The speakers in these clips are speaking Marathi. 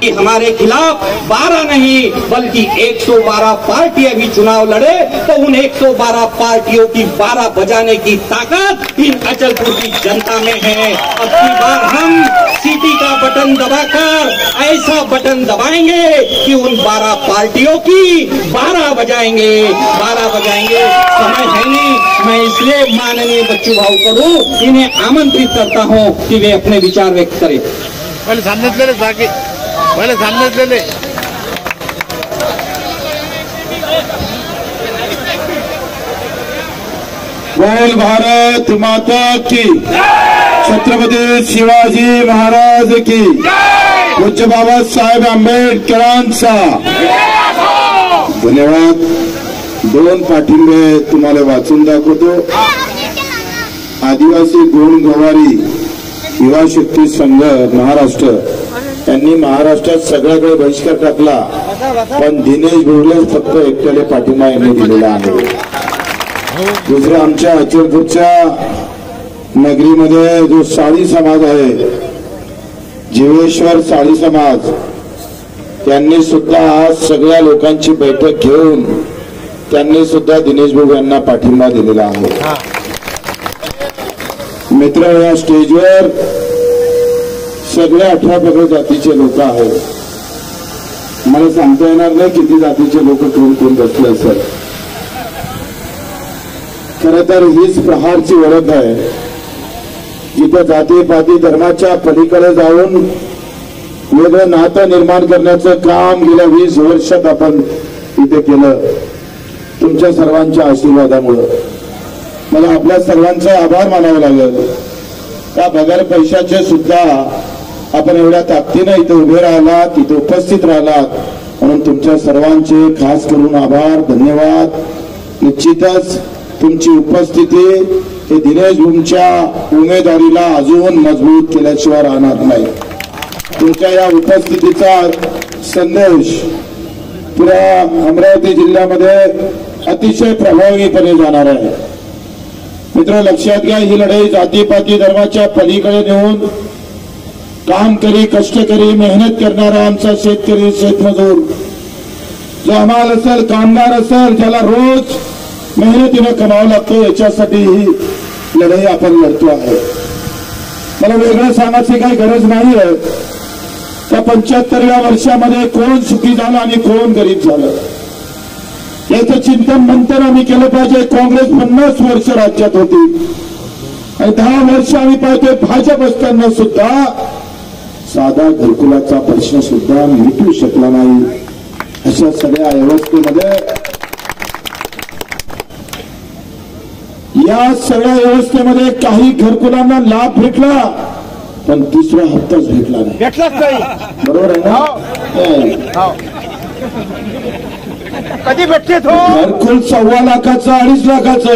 कि हमारे खिलाफ 12 नहीं बल्कि 112 पार्टी अभी चुनाव लड़े तो उन 112 पार्टियों की 12 बजाने की ताकत इन अचलपुर की जनता में है। अब की बार हम सीटी का बटन दबाकर ऐसा बटन दबाएंगे कि उन 12 पार्टियों की 12 बजाएंगे। समय है नहीं, मैं इसलिए माननीय बच्चू भाऊ करूं इन्हें आमंत्रित करता हूं कि वे अपने विचार व्यक्त करें। पहले सामने ले ले। बोल भारत माता की, छत्रपती शिवाजी महाराज की, पूज्य बाबासाहेब आंबेडकरांचा धन्यवाद। 2 पाठिंबे तुम्हाला वाचून दाखवतो। आदिवासी गोंड गवारी युवा शक्ती संघ महाराष्ट्र यांनी महाराष्ट्रात सगळ्याकडे बहिष्कार टाकला, पण दिनेश बोरले फक्त एकट्याने पाठिंबा यांनी दिलेला आहे। दुसरं आमच्या अचलपूरच्या नगरीमध्ये जो साळी समाज आहे, जीवेश्वर साळी समाज, त्यांनी सुद्धा आज सगळ्या लोकांची बैठक घेऊन त्यांनी सुद्धा दिनेश भाऊ यांना पाठिंबा दिलेला आहे। मित्र, या स्टेजवर सगळ्या 18 प्रकार जातीचे लोक आहेत। मला सांगता येणार नाही किती जातीचे लोक कोण बसले असेल। खरं तर हीच प्रहारची ओळख आहे, जिथे जातीपाती धर्माच्या पलीकडे जाऊन वेगळं नातं निर्माण करण्याचं काम गेल्या 20 वर्षात आपण इथे केलं। तुमच्या सर्वांच्या आशीर्वादामुळे मला आपल्या सर्वांचा आभार मानावा लागेल। त्या बगैर पैशाचे सुद्धा आपण एवढ्या ताकदीने इथे उभे राहिलात, इथे उपस्थित राहिलात, म्हणून तुमच्या सर्वांचे खास करून आभार, धन्यवाद। निश्चितच तुमची उपस्थिती हे दिनेश भाऊंच्या उमेदवारीला अजून मजबूत केल्याशिवाय राहणार नाही। तुमच्या या उपस्थितीचा संदेश पुऱ्या अमरावती जिल्ह्यामध्ये अतिशय प्रभावीपणे जाणार आहे। मित्र, लक्षात घ्या, ही लढाई जातीपाती धर्माच्या पलीकडे नेऊन काम करी, कष्टकरी, मेहनत करणारा आमचा शेतकरी, शेतमजूर, जो हमाल असेल, कामगार असेल, ज्याला रोज मेहनतीने कमावं लागतं, याच्यासाठी ही लढाई आपण लढतो आहे। मला वेगळं सांगायची काही गरज नाही आहे। त्या 75व्या वर्षामध्ये कोण सुखी झालं आणि कोण गरीब झालं याचं चिंतन मंथन आम्ही केलं पाहिजे। काँग्रेस 50 वर्ष राज्यात होती आणि 10 वर्ष आम्ही पाहतोय भाजप असताना सुद्धा साधा घरकुलाचा प्रश्न सुद्धा मिटू शकला नाही। अशा सगळ्या व्यवस्थेमध्ये काही घरकुलांना लाभ भेटला, पण दुसरा हप्ताच भेटला नाही। बरोबर आहे ना? कधी भेटते तो घरकुल 1.25 लाखाचं, 2.5 लाखाचं।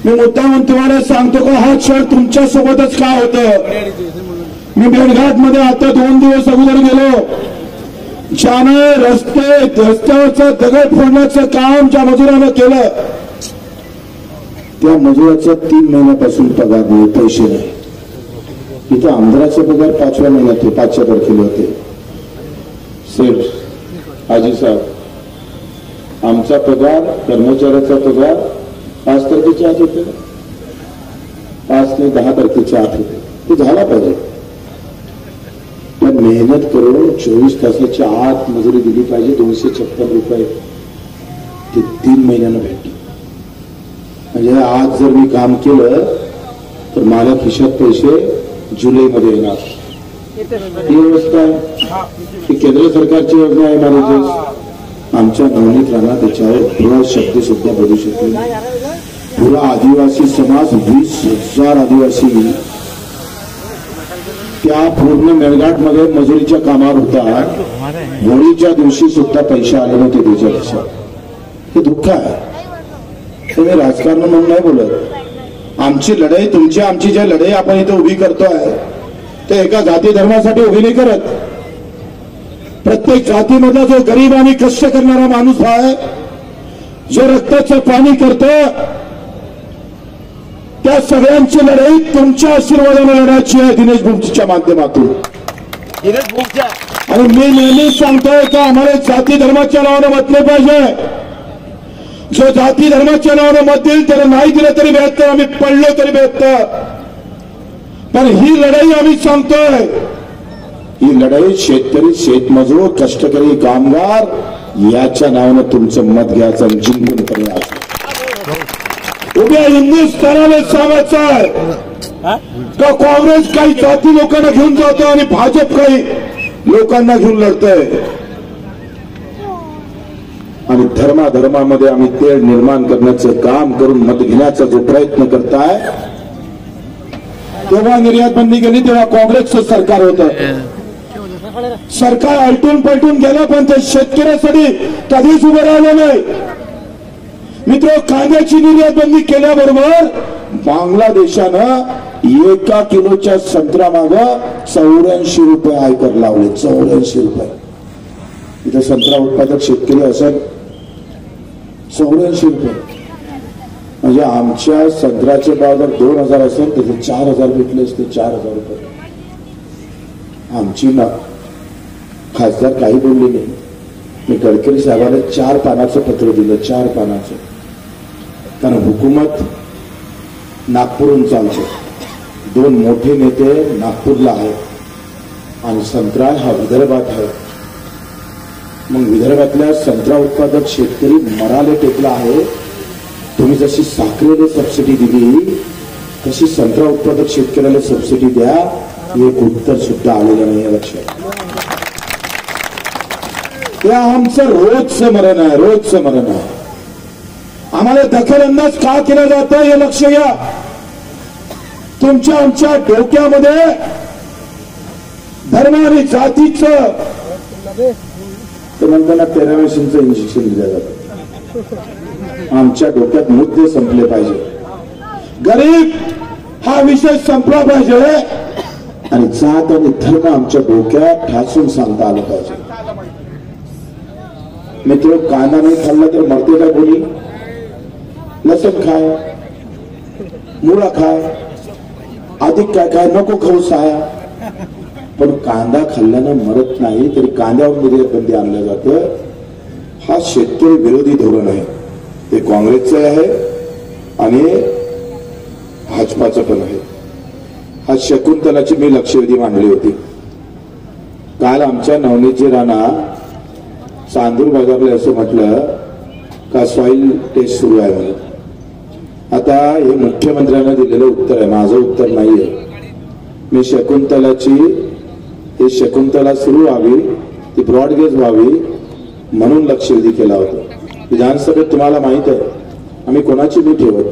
मी मुद्दाम तुम्हाला सांगतो का हा क्षण तुमच्या सोबतच का होतं। मी मेळघाट मध्ये आता 2 दिवस अगोदर गेलो, ज्याने रस्त्यावरचं दगड फोडण्याचं काम ज्या मजुरानं केलं, त्या मजुराचा 3 महिन्यापासून पगार नाही, पैसे नाही। इथं आमदाराचा पगार 5व्या महिन्यात 5च्या तारखेला होते। सेठ आजी साहेब, आमचा पगार, कर्मचाऱ्याचा पगार 5 तारखेच्या आत होते, 5 नाही 10 तारखेच्या आत होते। ते झाला पाहिजे, पण मेहनत करून 24 तासाच्या आत मजुरी दिली पाहिजे। 256 रुपये ते 3 महिन्यानं भेटले। म्हणजे आज जर मी काम केलं तर माझ्या खिशात पैसे जुलैमध्ये येणार। ही व्यवस्था आहे, ही केंद्र सरकारची योजना आहे। महाराज आमच्या नवनीत राणा त्याच्यावर पुरा शब्द सुद्धा बोलू शकले। पुरा आदिवासी समाज 20,000 आदिवासी त्या पूर्ण मेळघाटमध्ये मजुरीच्या कामावर होता। होळीच्या दिवशी सुद्धा पैसे आले नव्हते त्याच्या खिशात। हे दुःख आहे। मी राजकारण म्हणून नाही बोलत। आमची लढाई, तुमची आमची जी लढाई आपण इथे उभी करतोय ते एका जाती धर्मासाठी उभी नाही करत। प्रत्येक जातीमधला जो गरीब आणि कष्ट करणारा माणूस आहे, जो रक्ताचं पाणी करतो, त्या सगळ्यांची लढाई तुमच्या आशीर्वादाने लढायची आहे दिनेश भाऊंच्या माध्यमातून। आणि मी नेहमीच सांगतोय का आम्हाला जाती धर्माच्या नावानं मत नाही पाहिजे. जो जाती धर्माच्या नावानं मत देईल त्याला नाही दिलं तरी बेहत्तर, आम्ही पडलो तरी बेहत्तर. पण ही लढाई आम्ही सांगतोय, ही लढाई शेतकरी, शेतमजूर, कष्टकरी, कामगार याच्या नावानं तुमचं मत घ्यायचं आणि जिंकून करायचं. उद्या हिंदुस्थानाला सांगायचं आहे का काँग्रेस काही जाती लोकांना घेऊन जातो आणि भाजप काही लोकांना घेऊन लढतंय. आणि धर्माधर्मामध्ये आम्ही तेढ निर्माण करण्याचं काम करून मत घेण्याचा जो प्रयत्न करताय, तेव्हा निर्यात बंदी केली तेव्हा काँग्रेसचं सरकार होतं. सरकार आलटून पलटून गेलं पण ते शेतकऱ्यासाठी कधीच उभं राहिलं नाही. मित्र, कांद्याची निर्यात बंदी केल्याबरोबर बांगलादेशानं 1 किलोच्या संत्रा माग 84 रुपये आयकर लावले. 84 रुपये. इथे संत्रा उत्पादक शेतकरी असेल 84 रुपये म्हणजे आमच्या संत्र्याचे भाव जर 2000 असेल तिथे 4000 भेटले असते. 4000 रुपये. आमची ना खासदार काही बोलले नाही. मी गडकरी साहेबांना 4 पानाचं पत्र दिलं. 4 पानाचं. कारण हुकूमत नागपूरहून चालते. 2 मोठे नेते नागपूरला आहेत आणि संत्रा हा विदर्भात आहे. मग विदर्भातल्या संत्रा उत्पादक शेतकरी मराले टेकला आहे. तुम्ही जशी साखरेला सबसिडी दिली तशी संत्रा उत्पादक शेतकऱ्याला सबसिडी द्या. एक उत्तर सुद्धा आलेलं नाही. लक्षात. ते आमचं रोजचं मरण आहे. रोजचं मरण आहे. आम्हाला दखलंदाज का केलं जातं हे लक्ष घ्या. तुमच्या आमच्या डोक्यामध्ये धर्म आणि जातीचं ते म्हणताना पॅरामेशिनचं इंजेक्शन दिलं जातं. आमच्या डोक्यात मुद्दे संपले पाहिजे. गरीब हा विषय संपला पाहिजे आणि जात आणि धर्म आमच्या डोक्यात ठासून सांगता आलं पाहिजे. मित्र, कांदा नाही खाल्ला तर मरते का कोणी? लसण खाय, मुळा खाय, अधिक काय काय नको खाऊ साया. पण कांदा खाल्ल्यानं मरत नाही तरी कांद्यावर निर्यात बंदी आणलं जातं. हा शेतकरी विरोधी धोरण आहे. ते काँग्रेसचं आहे आणि भाजपाचं पण आहे. हा शकुंतलाची मी लक्षवेधी मांडली होती. काल आमच्या नवनीतजी राणा चांदूर बाजारला असं म्हटलं का सॉइल टेस्ट सुरू आहे म्हणून. आता हे मुख्यमंत्र्यांना दिलेलं उत्तर आहे, माझं उत्तर नाहीये. मी शकुंतला सुरू व्हावी, ती ब्रॉडगेज व्हावी म्हणून लक्षवेधी केला होता. विधानसभेत तुम्हाला माहित आहे आम्ही कोणाची नाही ठेवत.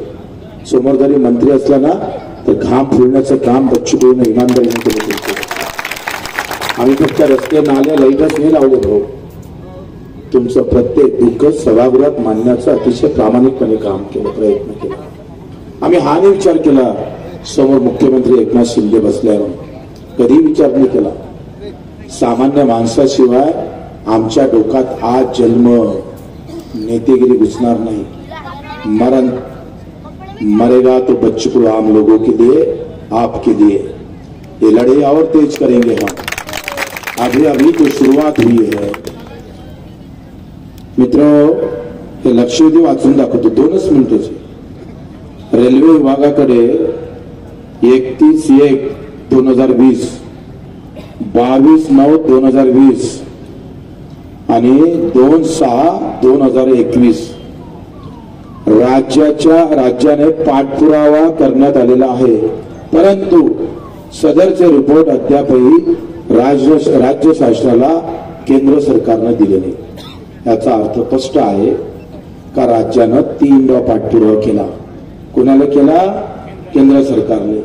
समोर जरी मंत्री असला ना तर घाम फुलण्याचं काम बच्चू कडून इमानदारीने केलं. आम्ही फक्त रस्ते, नाल्या, लाईटच नाही लावले भाऊ. तुमचं प्रत्येक दुःख सभागृहात मांडण्याचं अतिशय प्रामाणिकपणे काम केलं, प्रयत्न केला. आम्ही हा नाही विचार केला समोर मुख्यमंत्री एकनाथ शिंदे बसल्यावर. कधी विचार नाही केला. सामान्य माणसाशिवाय आमच्या डोक्यात आज जन्म नेतेगिरी घुसणार नाही. मरण मरेगा तो बच्चों को आम लोगों के लिए, आपके लिए. ये लड़ाई और तेज करेंगे हम. अभी अभी तो शुरुआत हुई है. मित्र, हे लक्षवेधी वाचून दाखवतो 2च मिनिटाचे. रेल्वे विभागाकडे 31/1/2020, 22/9/2020 आणि 2/6/2021 राज्याने पाठपुरावा करण्यात आलेला आहे. परंतु सदरचे रिपोर्ट अद्यापही राज्य शासनाला केंद्र सरकारनं दिले नाही. याचा अर्थ स्पष्ट आहे का राज्यानं 3दा पाठपुरावा केला. कोणाला केला? केंद्र सरकारने.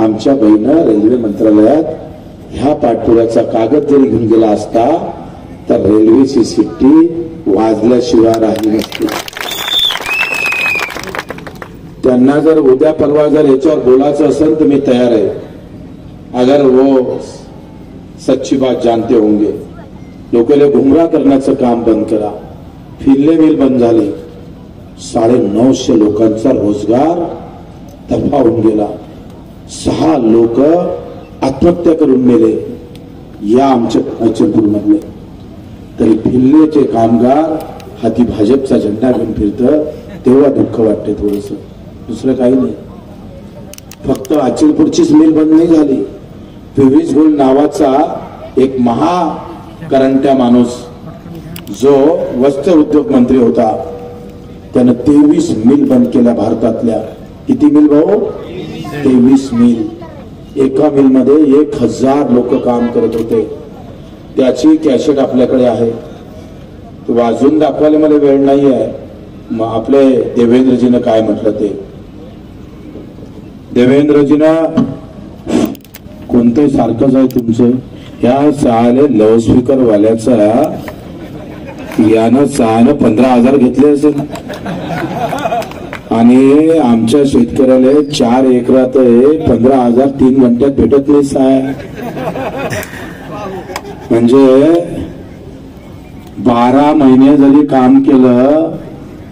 आमच्या बहिणं रेल्वे मंत्रालयात ह्या पाठपुराव्याचा कागद जरी घेऊन गेला असता तर रेल्वेची शिट्टी वाजल्याशिवाय राहिली नसती. त्यांना जर उद्या परवा जर याच्यावर बोलायचं असेल तर मी तयार आहे. अगर वो सच्ची बात जानते होंगे. लोकांना गुमराह करण्याचं काम बंद करा. फिरले मिल बंद झाले. 950 लोकांचा रोजगार तफा होऊन गेला. 6 लोक आत्महत्या करून मेले. या आमच्या अचलपूरमधले, तरी भिल्लेचे कामगार हाती भाजपचा झेंडा घेऊन फिरतं तेव्हा दुःख वाटते थोडंसं, दुसरं काही नाही. फक्त अचलपूरचीच मिल बंद नाही झाली. पियुष गोयल नावाचा एक महाकरंट्या माणूस जो वस्त्र उद्योग मंत्री होता, त्यानं 23 मिल बंद केल्या भारतातल्या. किती मिल भाऊ? 23 मिल. एका मिल मध्ये 1000 लोक काम करत होते. त्याची कॅसेट आपल्याकडे आहे, वाजून दाखवायला मला वेळ नाही आहे. मग आपले देवेंद्रजीनं काय म्हटलं ते, देवेंद्रजीनं कोणतं सारखंच आहे तुमचं, या सहाले लाऊडस्पीकर वाल्याचा यानं 15,000 घेतले असेल आणि आमच्या शेतकऱ्याला 4 एकरात 15,000 3 घंट्यात भेटत नाही. साय म्हणजे 12 महिने जरी काम केलं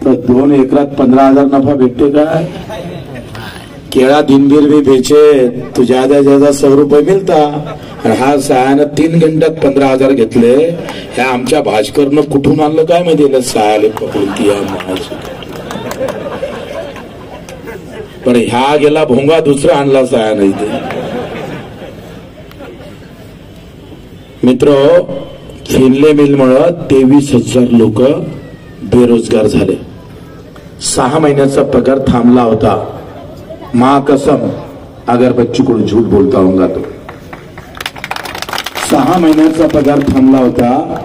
तर 2 एकरात 15,000 नफा भेटते का? केळा दिनभर भी बेचे तो ज्यादा 100 रुपये मिळता. आणि हा सहायनं 3 घंट्यात 15,000 घेतले. ह्या आमच्या भाजकरनं कुठून आणलं काय माहिती, सहायला पकडून किया पण ह्या गेला भोंगा दुसरा आणला सहायनं इथे. मित्र, फिनले मिलमुळे 23,000 लोक बेरोजगार झाले. 6 महिन्याचा पगार थांबला होता. मां कसम, अगर बच्चू को झूठ बोलता हूंगा तो 6 महिन्याचा पगार थांबला होता.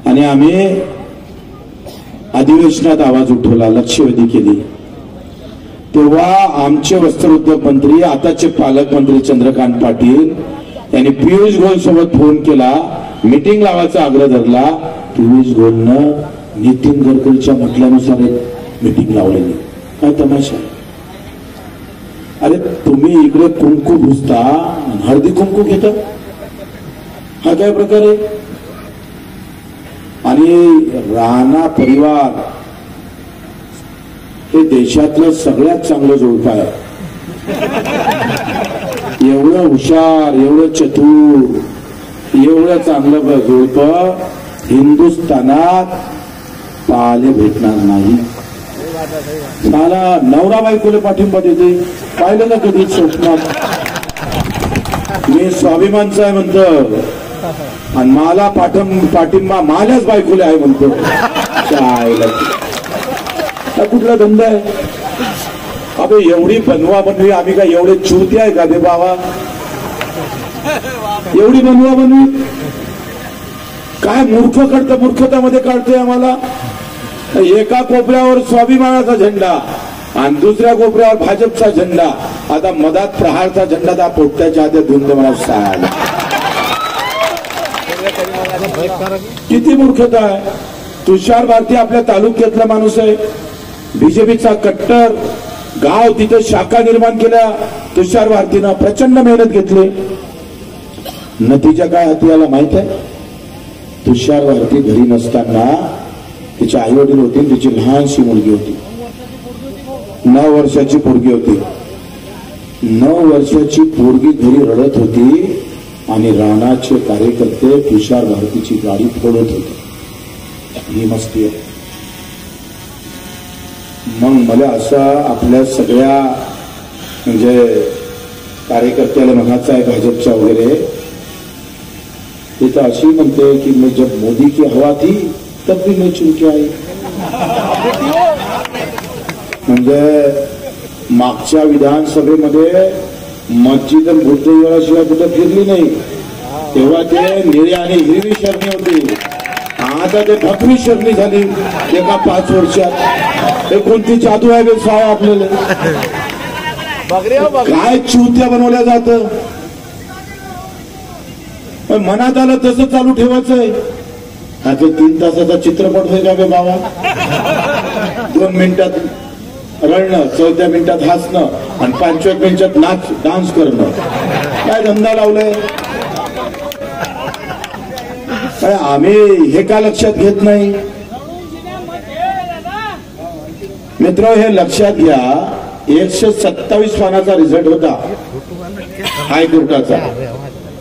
आणि आम्ही अधिवेशनात आवाज उठवला, लक्षवेधी केली. तेव्हा आमचे वस्त्र उद्योग मंत्री, आताचे पालकमंत्री चंद्रकांत पाटील यांनी पियुष गोयल सोबत फोन केला, मीटिंग लावायचा आग्रह धरला. पियुष गोयलनं नितीन गडकरीच्या म्हटल्यानुसार एक मीटिंग लावलेली. काय तमाशा? अरे तुम्ही इकडे कुंकू भुसता, हळदी कुंकू घेता, हा काय प्रकार आहे? आणि राणा परिवार हे देशातलं सगळ्यात चांगलं जोडपं आहे. एवढं हुशार, एवढं चतुर, एवढं चांगलं जोडपं हिंदुस्थानात पाहायला भेटणार नाही. साला नवरा बायकोला पाठिंबा देते, पाहिलं ना कधी स्वप्नात? मी स्वाभिमानचा आहे म्हणतो आणि मला पाठिंबा माझ्याच बायकोला आहे म्हणतो. कुठला धंदा आहे? अबे एवढी बनवा बनवी आम्ही काय एवढे चुरते आहे का बे बाबा? एवढी बनवा बनवी काय मूर्ख करतं, मूर्खतामध्ये काढतोय आम्हाला. एका कोपऱ्यावर स्वाभिमानाचा झेंडा आणि दुसऱ्या कोपऱ्यावर भाजपचा झेंडा. आता मधात प्रहारचा झेंडा त्या पोट्याच्या हातात धुंद मला सांग. किती मूर्खता आहे. तुषार भारती आपल्या तालुक्यातला माणूस आहे, बीजेपीचा कट्टर. गाव तिथे शाखा निर्माण केल्या तुषार भारतीनं, प्रचंड मेहनत घेतली. नतीजा काय हाती आला माहित आहे? तुषार भारती घरी नसताना तिचे आई वडील होते, तिची लहानशी मुलगी होती, 9 वर्षाची पोरगी होती. 9 वर्षाची पोरगी घरी रडत होती आणि राणाचे कार्यकर्ते तुषार भारतीची गाडी फोडत होते. ही मस्ती आहे. मग मला असं आपल्या सगळ्या म्हणजे कार्यकर्त्याला म्हणायचं आहे भाजपच्या वगैरे, ते तर अशी म्हणते की मैं जब मोदी की हवा थी तब भी मैं चुन के आई. म्हणजे मागच्या विधानसभेमध्ये मस्जिद बुद्धविहाराशिवाय कुठं फिरली नाही, तेव्हा ते निळी आणि हिरवी शरणी होती. आता ते भगवी शरणी झाली एका 5 वर्षात. हे कोणती जादू आहे बे साव आपल्याला? काय चुत्या बनवल्या जातं. मनात आलं तसं चालू ठेवायचंय. आता 3 तासाचा चित्रपट होईल का बे बाबा? 2 मिनिटात रडणं, 4थ्या मिनिटात हसणं आणि 5व्या मिनिटात डान्स करणं. काय धंदा लावलाय? काय आम्ही हे का लक्षात घेत नाही? मित्र, हे लक्षात घ्या. 127 पानाचा रिझल्ट होता हायकोर्टाचा.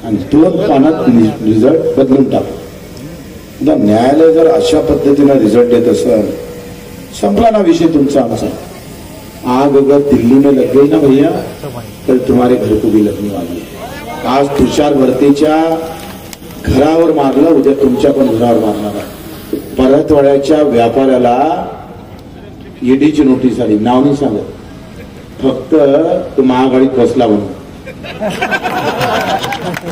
आणि 2 पानात रिझल्ट बदलून टाकू. न्यायालय जर अशा पद्धतीने रिझल्ट देत असेल, संपला ना विषय तुमचा आमचा. आग अगर दिल्ली में लग गई ना भैया, तर तुम्हारे घर को भी लगने वाली है. आज तुषार वर्तेच्या घरावर मारलं, उद्या तुमच्या पण घरावर मारणार आहे. परतवाड्याच्या व्यापाऱ्याला ईडीची नोटीस आली, नाव नाही सांगत, फक्त तो महागाडीत बसला म्हणून.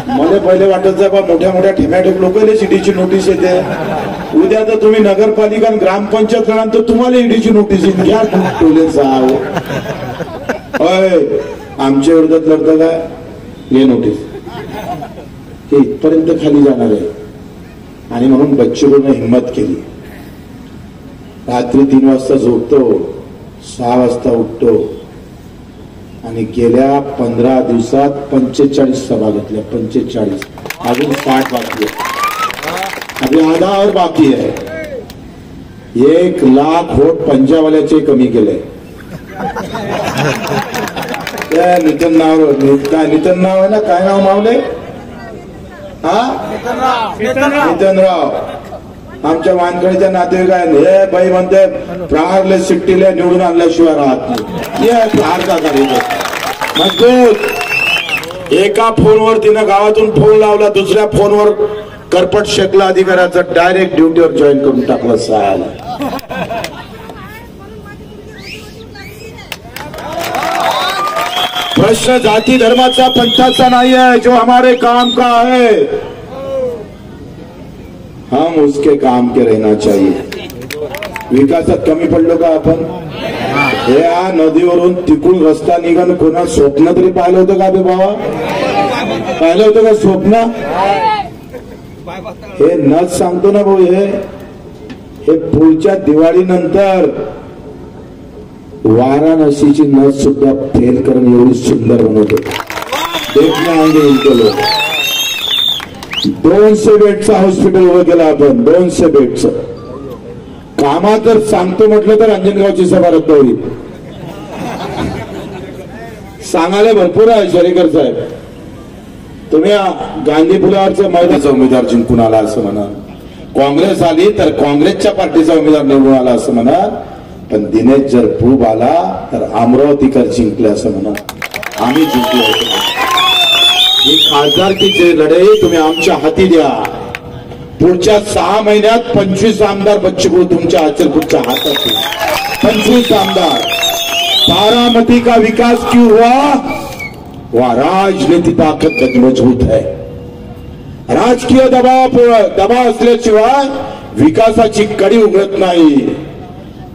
मला पहिले वाटत जा बा मोठ्या मोठ्या ठेम्याठेक लोकांना ईडीची नोटीस येते. उद्या तर तुम्ही नगरपालिका आणि ग्रामपंचायत करणार तर तुम्हाला ईडीची नोटीस येईल. घ्या टोले जाव, होय आमच्या विरोधात लढतं काय हे नोटीस, हे इथपर्यंत खाली जाणार आहे. आणि म्हणून बच्चूने हिंमत केली. रात्री 3 वाजता झोपतो, 6 वाजता उठतो आणि गेल्या 15 दिवसात 45 सभा घेतल्या. 45, अजून 60 बाकी आहे. अभी आधा और बाकी है. 1 लाख वोट पंजाबवाल्याचे कमी केले. नितीन नाव, काय नितीन नाव आहे ना, काय नाव मावले, नितीनराव. आमच्या वानखडीच्या नातेवाईक आहेत, हे बाई म्हणते प्रहारले सिट्टीले निवडून आणल्याशिवाय राहत नाही. प्रहारचा कार्यक्रम मजबूत. एका फोनवर तिनं गावातून फोन लावला, दुसऱ्या फोनवर करपट शेकला अधिकाऱ्याचा, डायरेक्ट ड्युटीवर जॉईन करून टाकलं. साहेब प्रश्न जाती धर्माचा पंथाचा नाही है, जो हमारे काम का है हम उसके काम के रहना चाहिए. विकासात कमी पडलो का आपण? या नदीवरून तिकून रस्ता निघणं कोणा स्वप्न तरी पाहिलं होतं का बे बाबा? पाहिलं होतं का स्वप्न? हे नच सांगतो ना भाऊ, हे पुढच्या दिवाळीनंतर वाराणसीची नच सुद्धा फेल करून एवढी सुंदर बनवतो. देखणे आएंगे इनके लोग. 200 बेडचं हॉस्पिटल उभं केलं आपण. 200 बेडचं कामात जर सांगतो म्हटलं तर अंजनगावची सभा रद्द होईल. सांगायला भरपूर आहे शरीकर साहेब. तुम्ही गांधी पुलावरचं मैदानाचा उमेदवार जिंकून आला असं म्हणा, काँग्रेस आली तर काँग्रेसच्या पार्टीचा उमेदवार निवडून आला असं म्हणा, पण दिनेश जर प्रूफ आला तर अमरावतीकर जिंकले असं म्हणा. आम्ही जिंकलो. ही खासदारकीची लढाई तुम्ही आमच्या हाती द्या. पुढच्या 6 महिन्यात 25 आमदार बच्चू तुमच्या अचलपूरच्या हातात. 25 आमदार. बारामती का विकास क्यों हुआ? वह राजनीति ताकत मजबूत है. राजकीय दबाव असल्याशिवाय विकासाची कडी उघडत नाही.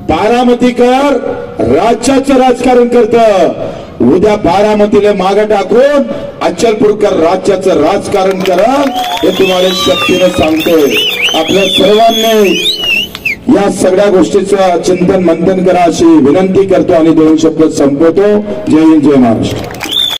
बारामतीकर राज्याचं राजकारण करतं. उद्या बारामतीला मागे टाकून अचलपूरकर राज्याचं राजकारण करा, हे तुम्हाला शक्तीने सांगतोय. आपल्या सर्वांनी या सगळ्या गोष्टीचं चिंतन मंथन करा अशी विनंती करतो आणि 2 शब्द संपवतो. जय हिंद, जय महाराष्ट्र.